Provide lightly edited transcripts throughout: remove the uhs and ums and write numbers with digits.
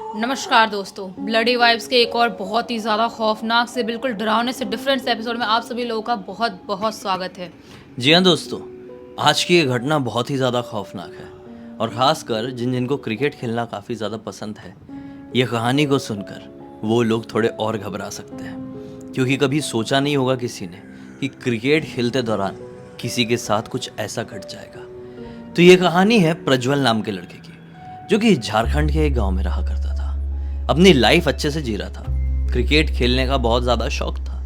नमस्कार दोस्तों, bloody vibes के एक और बहुत ही ज़्यादा खौफनाक से बिल्कुल डरावने से डिफरेंट से एपिसोड में आप सभी लोगों का बहुत बहुत स्वागत है। जी हाँ दोस्तों, आज की ये घटना बहुत ही ज़्यादा खौफनाक है और ख़ासकर जिनको क्रिकेट खेलना काफ़ी ज़्यादा पसंद है, ये कहानी को सुनकर वो लोग थोड़े और घबरा सकते हैं, क्योंकि कभी सोचा नहीं होगा किसी ने कि क्रिकेट खेलते दौरान किसी के साथ कुछ ऐसा घट जाएगा। तो ये कहानी है प्रज्वल नाम के लड़के की, जो कि झारखंड के एक गाँव में रहा करता था। अपनी लाइफ अच्छे से जी रहा था, क्रिकेट खेलने का बहुत ज़्यादा शौक था।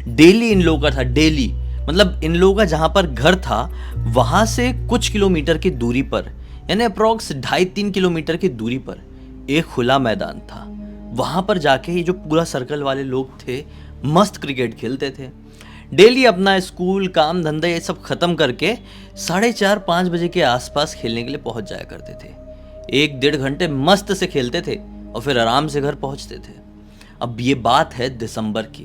डेली इन लोगों का था, डेली मतलब इन लोगों का जहाँ पर घर था वहाँ से कुछ किलोमीटर की दूरी पर, यानी अप्रॉक्स 2.5-3 किलोमीटर की दूरी पर एक खुला मैदान था। वहाँ पर जाके ये जो पूरा सर्कल वाले लोग थे मस्त क्रिकेट खेलते थे। डेली अपना स्कूल काम धंधा ये सब ख़त्म करके 4:30-5 बजे के आसपास खेलने के लिए पहुँच जाया करते थे। 1-1.5 घंटे मस्त से खेलते थे और फिर आराम से घर पहुँचते थे। अब ये बात है दिसंबर की।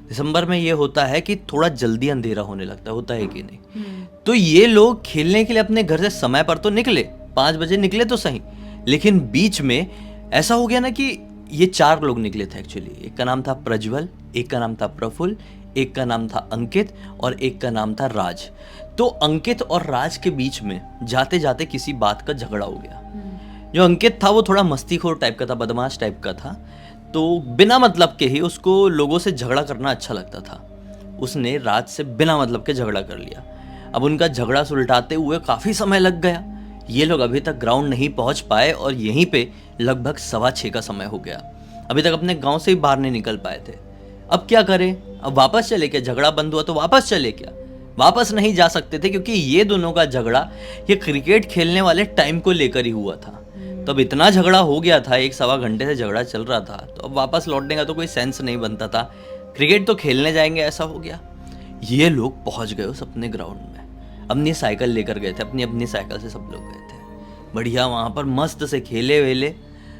दिसंबर में ये होता है कि थोड़ा जल्दी अंधेरा होने लगता है, होता है कि नहीं। तो ये लोग खेलने के लिए अपने घर से समय पर तो निकले, 5 बजे निकले तो सही, लेकिन बीच में ऐसा हो गया ना कि ये 4 लोग निकले थे एक्चुअली। एक का नाम था प्रज्वल, एक का नाम था प्रफुल्ल, एक का नाम था अंकित और एक का नाम था राज। तो अंकित और राज के बीच में जाते जाते किसी बात का झगड़ा हो गया। जो अंकित था वो थोड़ा मस्तीखोर टाइप का था, बदमाश टाइप का था, तो बिना मतलब के ही उसको लोगों से झगड़ा करना अच्छा लगता था। उसने राज से बिना मतलब के झगड़ा कर लिया। अब उनका झगड़ा सुलझाते हुए काफ़ी समय लग गया। ये लोग अभी तक ग्राउंड नहीं पहुंच पाए और यहीं पे लगभग 6:15 का समय हो गया। अभी तक अपने गांव से ही बाहर नहीं निकल पाए थे। अब क्या करें? अब वापस चले क्या? झगड़ा बंद हुआ तो वापस चले क्या? वापस नहीं जा सकते थे, क्योंकि ये दोनों का झगड़ा ये क्रिकेट खेलने वाले टाइम को लेकर ही हुआ था। तो अब इतना झगड़ा हो गया था, 1-1.25 घंटे से झगड़ा चल रहा था, तो अब वापस लौटने का तो कोई सेंस नहीं बनता था। क्रिकेट तो खेलने जाएंगे ऐसा हो गया। ये लोग पहुंच गए उस अपने ग्राउंड में, अपनी साइकिल लेकर गए थे, अपनी अपनी साइकिल से सब लोग गए थे। बढ़िया वहाँ पर मस्त से खेले वेले।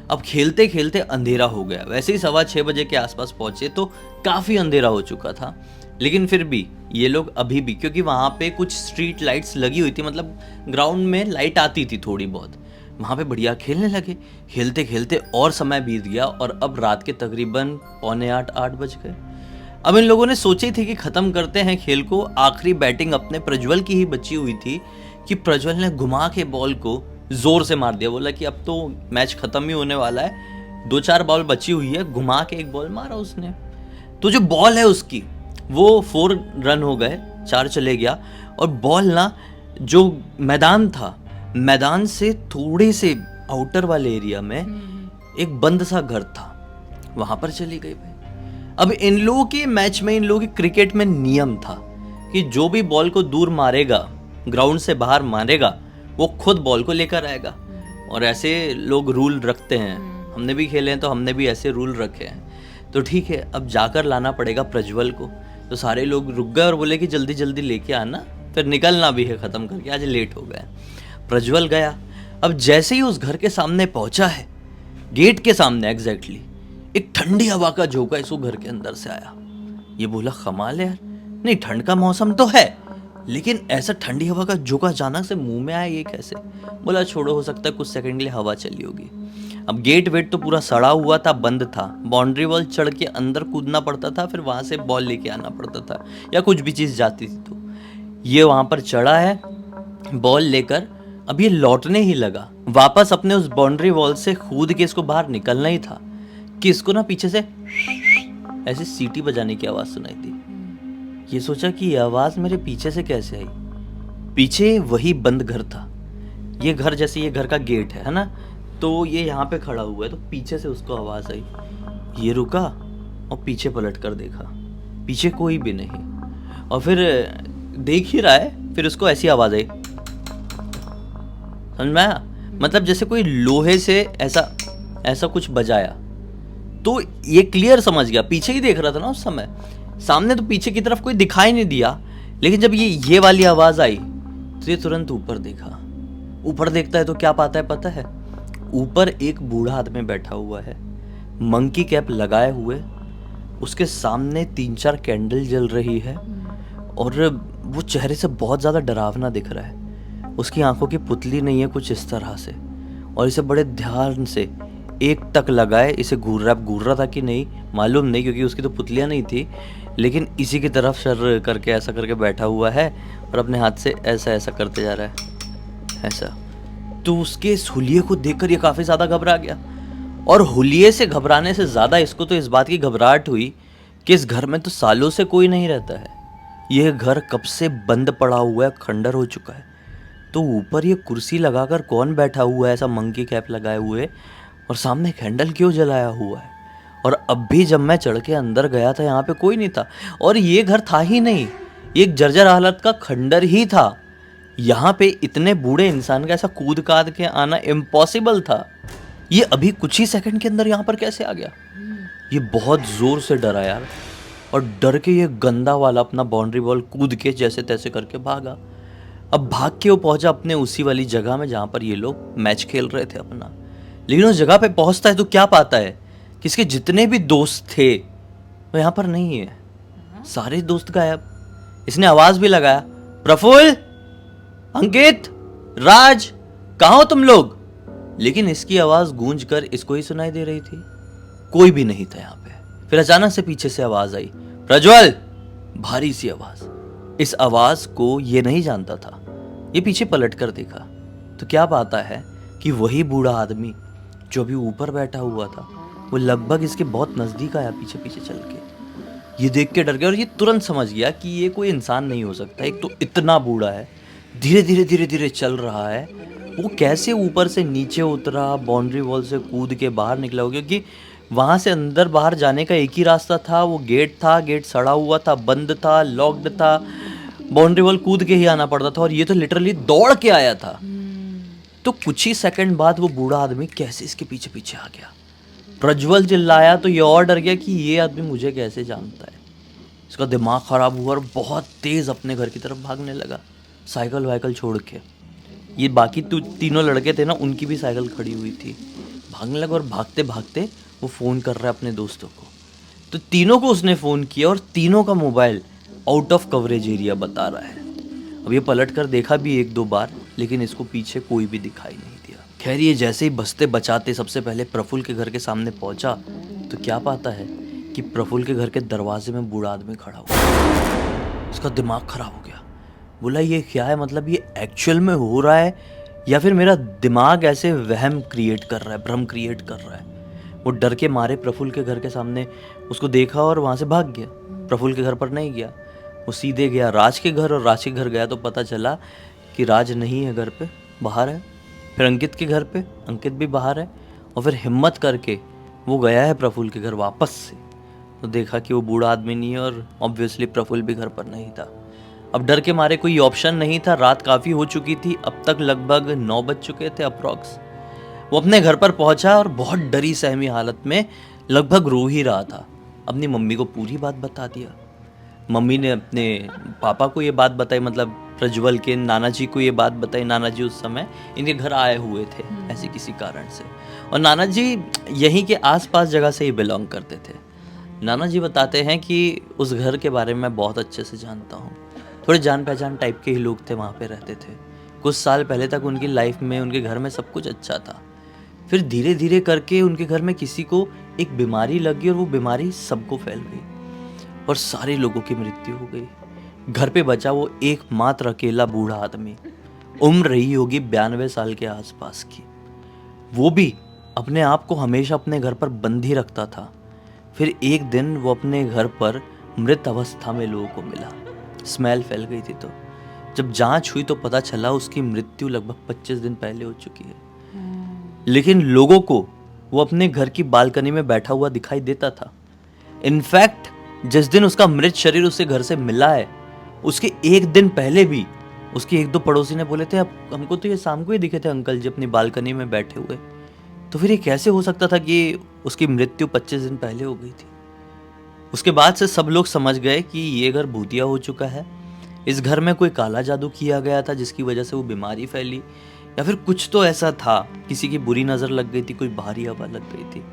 अब खेलते खेलते अंधेरा हो गया। वैसे ही 6:15 बजे के आसपास पहुंचे तो काफ़ी अंधेरा हो चुका था, लेकिन फिर भी ये लोग अभी भी, क्योंकि वहाँ पे कुछ स्ट्रीट लाइट्स लगी हुई थी, मतलब ग्राउंड में लाइट आती थी थोड़ी बहुत, वहाँ पे बढ़िया खेलने लगे। खेलते खेलते और समय बीत गया और अब रात के तकरीबन 7:45-8 बज गए। अब इन लोगों ने सोची थी कि ख़त्म करते हैं खेल को। आखिरी बैटिंग अपने प्रज्वल की ही बची हुई थी कि प्रज्वल ने घुमा के बॉल को ज़ोर से मार दिया। बोला कि अब तो मैच ख़त्म ही होने वाला है, 2-4 बॉल बची हुई है। घुमा के एक बॉल मारा उसने, तो जो बॉल है उसकी वो 4 रन हो गए, 4 चले गया। और बॉल ना, जो मैदान था, मैदान से थोड़े से आउटर वाले एरिया में एक बंद सा घर था, वहां पर चली गई भाई। अब इन लोगों के मैच में, इन लोगों के क्रिकेट में नियम था कि जो भी बॉल को दूर मारेगा, ग्राउंड से बाहर मारेगा, वो खुद बॉल को लेकर आएगा। और ऐसे लोग रूल रखते हैं, हमने भी खेले हैं तो हमने भी ऐसे रूल रखे हैं। तो ठीक है, अब जाकर लाना पड़ेगा प्रज्वल को। तो सारे लोग रुक गए और बोले कि जल्दी जल्दी लेके आना, फिर निकलना भी है ख़त्म करके, आज लेट हो गए। प्रज्वल गया। अब जैसे ही उस घर के सामने पहुंचा है, गेट के सामने एग्जैक्टली, एक ठंडी हवा का झोंका इसको घर के अंदर से आया। ये बोला कमाल है यार, नहीं ठंड का मौसम तो है, लेकिन ऐसा ठंडी हवा का झोंका अचानक से मुंह में आया, ये कैसे? बोला छोड़ो, हो सकता है कुछ सेकंड के लिए हवा चली होगी। अब गेट वेट तो पूरा सड़ा हुआ था, बंद था। बाउंड्री वॉल चढ़ के अंदर कूदना पड़ता था, फिर वहां से बॉल लेके आना पड़ता था, या कुछ भी चीज़ जाती थी। तो ये वहां पर चढ़ा है बॉल लेकर। अब ये लौटने ही लगा वापस अपने उस बाउंड्री वॉल से कूद के इसको बाहर निकलना ही था कि इसको ना पीछे से ऐसे सीटी बजाने की आवाज़ सुनाई थी। ये सोचा कि ये आवाज़ मेरे पीछे से कैसे आई। पीछे वही बंद घर था। ये घर, जैसे ये घर का गेट है ना, तो ये यहाँ पे खड़ा हुआ है, तो पीछे से उसको आवाज़ आई। ये रुका और पीछे पलट कर देखा, पीछे कोई भी नहीं। और फिर देख ही रहा है, फिर उसको ऐसी आवाज़ आई, समझ में आया? मतलब जैसे कोई लोहे से ऐसा कुछ बजाया। तो ये क्लियर समझ गया, पीछे ही देख रहा था ना उस समय, सामने तो पीछे की तरफ कोई दिखाई नहीं दिया। लेकिन जब ये वाली आवाज़ आई तो ये तुरंत ऊपर देखा। ऊपर देखता है तो क्या पाता है पता है? ऊपर एक बूढ़ा आदमी बैठा हुआ है, मंकी कैप लगाए हुए। उसके सामने 3-4 कैंडल जल रही है और वो चेहरे से बहुत ज़्यादा डरावना दिख रहा है। उसकी आंखों की पुतली नहीं है, कुछ इस तरह से, और इसे बड़े ध्यान से एक टक लगाए, इसे घूर रहा था कि नहीं मालूम नहीं, क्योंकि उसकी तो पुतलियाँ नहीं थी, लेकिन इसी की तरफ शर करके ऐसा करके बैठा हुआ है और अपने हाथ से ऐसा ऐसा करते जा रहा है, ऐसा। तो उसके इस हुलिये को देखकर ये काफ़ी ज़्यादा घबरा गया, और हुलिये से घबराने से ज़्यादा इसको तो इस बात की घबराहट हुई कि इस घर में तो सालों से कोई नहीं रहता है, यह घर कब से बंद पड़ा हुआ है, खंडर हो चुका है। तो ऊपर ये कुर्सी लगाकर कौन बैठा हुआ है ऐसा मंकी कैप लगाए हुए, और सामने कैंडल क्यों जलाया हुआ है। और अब भी जब मैं चढ़ के अंदर गया था यहाँ पे कोई नहीं था, और ये घर था ही नहीं, एक जर्जर हालत का खंडर ही था। यहाँ पे इतने बूढ़े इंसान का ऐसा कूद काद के आना इम्पॉसिबल था। ये अभी कुछ ही सेकंड के अंदर यहाँ पर कैसे आ गया। ये बहुत जोर से डरा यार, और डर के ये गंदा वाला अपना बाउंड्री बॉल कूद के जैसे तैसे करके भागा। अब भाग के वो पहुंचा अपने उसी वाली जगह में जहाँ पर ये लोग मैच खेल रहे थे अपना। लेकिन उस जगह पे पहुंचता है तो क्या पाता है कि इसके जितने भी दोस्त थे वो यहाँ पर नहीं है, सारे दोस्त गायब। इसने आवाज भी लगाया, प्रफुल्ल, अंकित, राज, कहाँ हो तुम लोग। लेकिन इसकी आवाज गूंज कर इसको ही सुनाई दे रही थी, कोई भी नहीं था यहाँ पे। फिर अचानक से पीछे से आवाज आई, प्रज्वल, भारी सी आवाज। इस आवाज को ये नहीं जानता था। ये पीछे पलट कर देखा तो क्या पाता है कि वही बूढ़ा आदमी जो अभी ऊपर बैठा हुआ था वो लगभग इसके बहुत नजदीक आया पीछे पीछे चल के। ये देख के डर गया और ये तुरंत समझ गया कि ये कोई इंसान नहीं हो सकता। एक तो इतना बूढ़ा है, धीरे धीरे धीरे धीरे चल रहा है, वो कैसे ऊपर से नीचे उतरा, बाउंड्री वॉल से कूद के बाहर निकला हो, क्योंकि वहाँ से अंदर बाहर जाने का एक ही रास्ता था, वो गेट था, गेट सड़ा हुआ था, बंद था, लॉक्ड था, बाउंड्री वॉल कूद के ही आना पड़ता था, और ये तो लिटरली दौड़ के आया था। तो कुछ ही सेकंड बाद वो बूढ़ा आदमी कैसे इसके पीछे पीछे आ गया। प्रज्वल चिल्लाया तो ये और डर गया कि ये आदमी मुझे कैसे जानता है। इसका दिमाग खराब हुआ और बहुत तेज अपने घर की तरफ भागने लगा, साइकिल वाइकल छोड़ के। ये बाकी तीनों लड़के थे ना, उनकी भी साइकिल खड़ी हुई थी। भागने लगा और भागते भागते वो फ़ोन कर रहा है अपने दोस्तों को। तो तीनों को उसने फ़ोन किया और तीनों का mobile out of coverage area बता रहा है। अब ये पलट कर देखा भी एक दो बार, लेकिन इसको पीछे कोई भी दिखाई नहीं दिया। खैर ये जैसे ही बचते बचाते सबसे पहले प्रफुल्ल के घर के सामने पहुंचा तो क्या पाता है कि प्रफुल्ल के घर के दरवाजे में बूढ़ा आदमी खड़ा हुआ। इसका दिमाग खराब हो गया, बोला ये क्या है, मतलब ये एक्चुअल में हो रहा है या फिर मेरा दिमाग ऐसे वहम क्रिएट कर रहा है, भ्रम क्रिएट कर रहा है। वो डर के मारे प्रफुल्ल के घर के सामने उसको देखा और वहाँ से भाग गया। प्रफुल्ल के घर पर नहीं गया, वो सीधे गया राज के घर, और राज के घर गया तो पता चला कि राज नहीं है घर पे, बाहर है। फिर अंकित के घर पे, अंकित भी बाहर है। और फिर हिम्मत करके वो गया है प्रफुल्ल के घर वापस से, तो देखा कि वो बूढ़ा आदमी नहीं है, और ऑब्वियसली प्रफुल्ल भी घर पर नहीं था। अब डर के मारे कोई ऑप्शन नहीं था, रात काफ़ी हो चुकी थी, अब तक लगभग 9 बज चुके थे अप्रॉक्स। वो अपने घर पर पहुंचा और बहुत डरी सहमी हालत में लगभग रो ही रहा था। अपनी मम्मी को पूरी बात बता दिया। मम्मी ने अपने पापा को ये बात बताई, मतलब प्रज्वल के नाना जी को ये बात बताई। नाना जी उस समय इनके घर आए हुए थे ऐसे किसी कारण से, और नाना जी यहीं के आसपास जगह से ही बिलोंग करते थे। नाना जी बताते हैं कि उस घर के बारे में मैं बहुत अच्छे से जानता हूँ, थोड़े जान पहचान टाइप के ही लोग थे वहाँ पे रहते थे। कुछ साल पहले तक उनकी लाइफ में उनके घर में सब कुछ अच्छा था, फिर धीरे धीरे करके उनके घर में किसी को एक बीमारी लगी और वो बीमारी सबको फैल गई और सारे लोगों की मृत्यु हो गई। घर पे बचा वो एकमात्र अकेला बूढ़ा आदमी, उम्र रही होगी 92 साल के आसपास की। वो भी अपने आप को हमेशा अपने घर पर बंद ही रखता था। फिर एक दिन वो अपने घर पर मृत अवस्था में लोगों को मिला, स्मेल फैल गई थी। तो जब जांच हुई तो पता चला उसकी मृत्यु लगभग 25 दिन पहले हो चुकी है। लेकिन लोगों को वो अपने घर की बालकनी में बैठा हुआ दिखाई देता था। इनफैक्ट जिस दिन उसका मृत शरीर उसे घर से मिला है, उसके एक दिन पहले भी उसके एक दो पड़ोसी ने बोले थे, अब हमको तो ये शाम को ही दिखे थे अंकल जी अपनी बालकनी में बैठे हुए। तो फिर ये कैसे हो सकता था कि उसकी मृत्यु 25 दिन पहले हो गई थी। उसके बाद से सब लोग समझ गए कि ये घर भूतिया हो चुका है, इस घर में कोई काला जादू किया गया था जिसकी वजह से वो बीमारी फैली, या फिर कुछ तो ऐसा था, किसी की बुरी नज़र लग गई थी, कोई भारी हवा लग गई थी।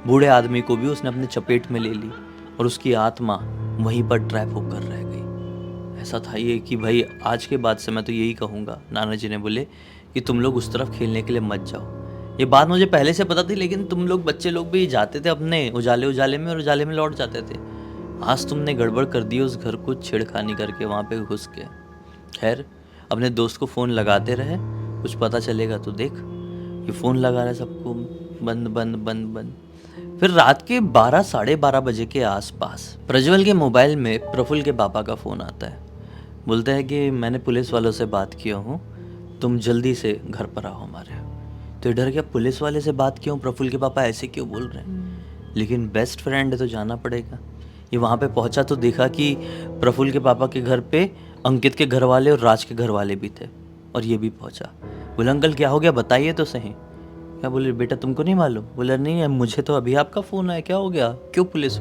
बूढ़े आदमी को भी उसने अपने चपेट में ले ली और उसकी आत्मा वहीं पर ट्रैप होकर रह गई। ऐसा था ये कि भाई आज के बाद से मैं तो यही कहूँगा, नाना जी ने बोले कि तुम लोग उस तरफ खेलने के लिए मत जाओ। ये बात मुझे पहले से पता थी, लेकिन तुम लोग बच्चे लोग भी जाते थे अपने उजाले उजाले में और उजाले में लौट जाते थे। आज तुमने गड़बड़ कर दी उस घर को छेड़खानी करके वहाँ पे घुस के। खैर, अपने दोस्त को फ़ोन लगाते रहे, कुछ पता चलेगा तो देख। ये फ़ोन लगा रहा है सबको, बंद बंद बंद बंद। फिर रात के 12 साढ़े 12 बजे के आसपास प्रज्वल के मोबाइल में प्रफुल्ल के पापा का फ़ोन आता है। बोलता है कि मैंने पुलिस वालों से बात किया हूँ, तुम जल्दी से घर पर आओ हमारे। तो इधर क्या पुलिस वाले से बात क्यों, प्रफुल्ल के पापा ऐसे क्यों बोल रहे हैं? लेकिन बेस्ट फ्रेंड है तो जाना पड़ेगा। ये वहाँ पे पहुँचा तो देखा कि प्रफुल्ल के पापा के घर पे अंकित के घर वाले और राज के घर वाले भी थे, और ये भी पहुँचा। बोला अंकल क्या हो गया, बताइए तो सही। क्या बोले, बेटा तुमको नहीं मालूम? बोला नहीं, मुझे तो अभी आपका फ़ोन आया, क्या हो गया, क्यों पुलिस?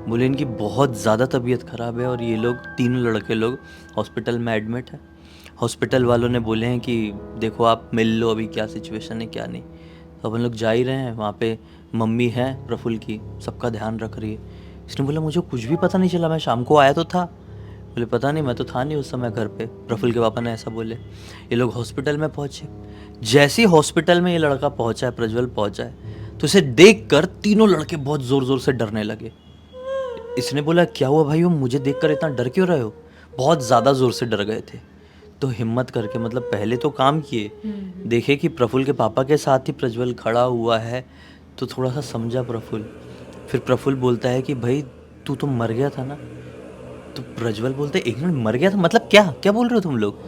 बोले इनकी बहुत ज़्यादा तबीयत ख़राब है और ये लोग तीनों लड़के लोग हॉस्पिटल में एडमिट है। हॉस्पिटल वालों ने बोले हैं कि देखो आप मिल लो, अभी क्या सिचुएशन है क्या नहीं। तो अपन लोग जा ही रहे हैं, वहाँ पे मम्मी है प्रफुल्ल की, सबका ध्यान रख रही है। इसने बोला मुझे कुछ भी पता नहीं चला, मैं शाम को आया तो था। बोले पता नहीं, मैं तो था नहीं उस समय घर पे। प्रफुल्ल के पापा ने ऐसा बोले। ये लोग हॉस्पिटल में पहुँचे। जैसे ही हॉस्पिटल में ये लड़का पहुँचा है, प्रज्वल पहुँचा है, तो इसे देख कर तीनों लड़के बहुत ज़ोर ज़ोर से डरने लगे। इसने बोला क्या हुआ भाई, मुझे देखकर इतना डर क्यों रहे हो? बहुत ज़्यादा ज़ोर से डर गए थे। तो हिम्मत करके, मतलब पहले तो काम किए, देखे कि प्रफुल्ल के पापा के साथ ही प्रज्वल खड़ा हुआ है, तो थोड़ा सा समझा प्रफुल्ल। फिर प्रफुल्ल बोलता है कि भाई तू तो मर गया था ना? तो प्रज्वल बोलते एक मिनट, मर गया था मतलब क्या क्या बोल रहे हो तुम लोग?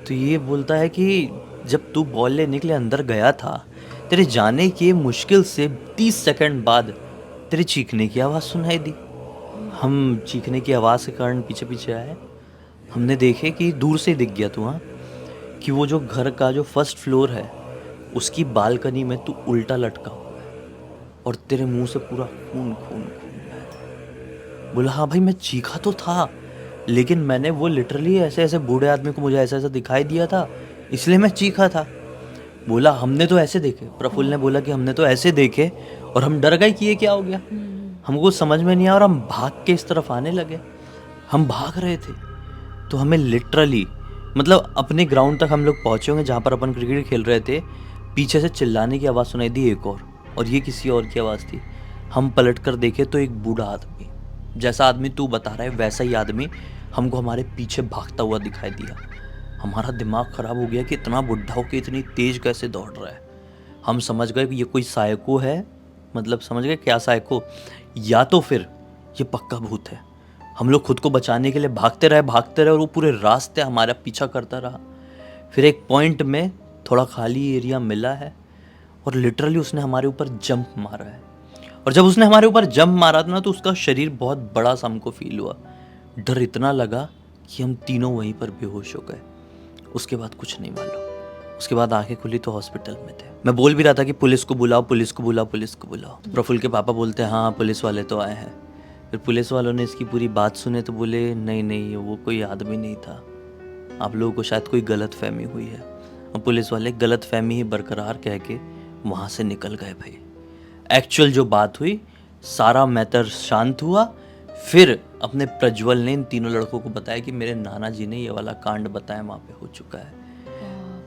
तो ये बोलता है कि जब तू बॉल लेने के लिए अंदर गया था, तेरे जाने के मुश्किल से 30 सेकंड बाद तेरे चीखने की आवाज़ सुनाई दी। हम चीखने की आवाज़ के कारण पीछे पीछे आए, हमने देखे कि दूर से दिख गया तू, हाँ, कि वो जो घर का जो फर्स्ट फ्लोर है उसकी बालकनी में तू उल्टा लटका हुआ है और तेरे मुंह से पूरा खून खून खून है। बोला हाँ भाई मैं चीखा तो था, लेकिन मैंने वो लिटरली ऐसे ऐसे बूढ़े आदमी को मुझे ऐसा ऐसा दिखाई दिया था, इसलिए मैं चीखा था। बोला हमने तो ऐसे देखे, प्रफुल्ल ने बोला कि हमने तो ऐसे देखे और हम डर गए कि ये क्या हो गया, हमको समझ में नहीं आया और हम भाग के इस तरफ आने लगे। हम भाग रहे थे तो हमें लिटरली, मतलब अपने ग्राउंड तक हम लोग पहुँचे होंगे जहाँ पर अपन क्रिकेट खेल रहे थे, पीछे से चिल्लाने की आवाज़ सुनाई दी एक और ये किसी और की आवाज़ थी। हम पलट कर देखे तो एक बूढ़ा आदमी, जैसा आदमी तू बता रहा है वैसा ही आदमी हमको हमारे पीछे भागता हुआ दिखाई दिया। हमारा दिमाग ख़राब हो गया कि इतना बुढ़ा होकर इतनी तेज़ कैसे दौड़ रहा है। हम समझ गए कि ये कोई साइको है, मतलब समझ गए क्या साइको, या तो फिर ये पक्का भूत है। हम लोग खुद को बचाने के लिए भागते रहे और वो पूरे रास्ते हमारा पीछा करता रहा। फिर एक पॉइंट में थोड़ा खाली एरिया मिला है और लिटरली उसने हमारे ऊपर जंप मारा है। और जब उसने हमारे ऊपर जंप मारा था ना, तो उसका शरीर बहुत बड़ा सा हमको फील हुआ। डर इतना लगा कि हम तीनों वहीं पर बेहोश हो गए। उसके बाद कुछ नहीं मालूम। उसके बाद आंखें खुली तो हॉस्पिटल में थे। मैं बोल भी रहा था कि पुलिस को बुलाओ, पुलिस को बुलाओ, पुलिस को बुलाओ। तो प्रफुल्ल के पापा बोलते हैं हाँ पुलिस वाले तो आए हैं। फिर पुलिस वालों ने इसकी पूरी बात सुने तो बोले नहीं नहीं, वो कोई आदमी नहीं था, आप लोगों को शायद कोई गलत फहमी हुई है। और पुलिस वाले गलत फहमी ही बरकरार कह के वहाँ से निकल गए। भाई एक्चुअल जो बात हुई, सारा मैटर शांत हुआ। फिर अपने प्रज्वल ने इन तीनों लड़कों को बताया कि मेरे नाना जी ने ये वाला कांड बताया, वहाँ पे हो चुका है।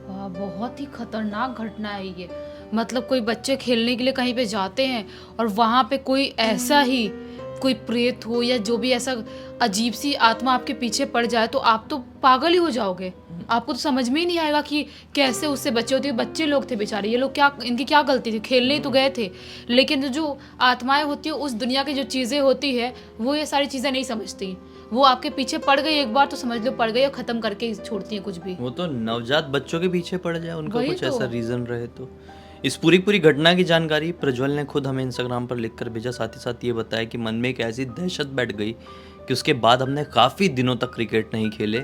वाह, बहुत ही खतरनाक घटना है ये। मतलब कोई बच्चे खेलने के लिए कहीं पे जाते हैं और वहाँ पे कोई ऐसा ही कोई प्रेत हो या जो भी ऐसा अजीब सी आत्मा आपके पीछे पड़ जाए तो आप तो पागल ही हो जाओगे। आपको तो समझ में ही नहीं आएगा कि कैसे उससे बच्चे होते हैं। बच्चे लोग थे बेचारे, ये लोग क्या, इनकी क्या गलती थी, खेलने ही तो गए थे। लेकिन जो आत्माएं होती है, उस दुनिया की जो चीज़ें होती है, वो ये सारी चीज़ें नहीं समझती। वो आपके पीछे पड़ गई एक बार तो समझ लो पड़ गई और ख़त्म करके छोड़ती हैं कुछ भी। वो तो नवजात बच्चों के पीछे पड़ जाए, उनका वही कुछ तो। ऐसा रीज़न रहे तो। इस पूरी घटना की जानकारी प्रज्वल ने खुद हमें इंस्टाग्राम पर लिख कर भेजा। साथ ही साथ ये बताया कि मन में एक ऐसी दहशत बैठ गई कि उसके बाद हमने काफ़ी दिनों तक क्रिकेट नहीं खेले,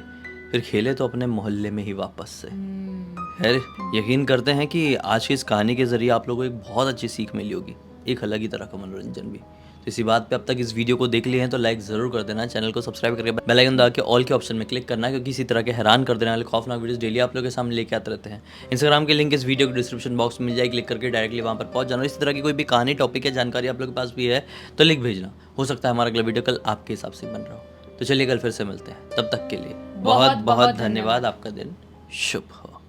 फिर खेले तो अपने मोहल्ले में ही वापस से। खैर यकीन करते हैं कि आज की इस कहानी के ज़रिए आप लोगों को एक बहुत अच्छी सीख मिली होगी, एक अलग ही तरह का मनोरंजन भी। तो इसी बात पे अब तक इस वीडियो को देख लिए हैं तो लाइक ज़रूर कर देना, चैनल को सब्सक्राइब करके बेल आइकन दबा के ऑल के ऑप्शन में क्लिक करना, क्योंकि इसी तरह के हैरान कर देने वाले खौफनाक वीडियोस डेली आप लोगों के सामने लेके आते रहते हैं। इंस्टाग्राम की लिंक इस वीडियो के डिस्क्रिप्शन बॉक्स में मिल जाएगी, क्लिक करके डायरेक्टली वहाँ पर पहुँच जाना। इसी तरह की कोई भी कहानी, टॉपिक या जानकारी आप लोगों के पास भी है तो लिख भेजना, हो सकता है हमारा अगला वीडियो कल आपके हिसाब से बन रहा हो। तो चलिए कल फिर से मिलते हैं, तब तक के लिए बहुत बहुत धन्यवाद। आपका दिन शुभ हो।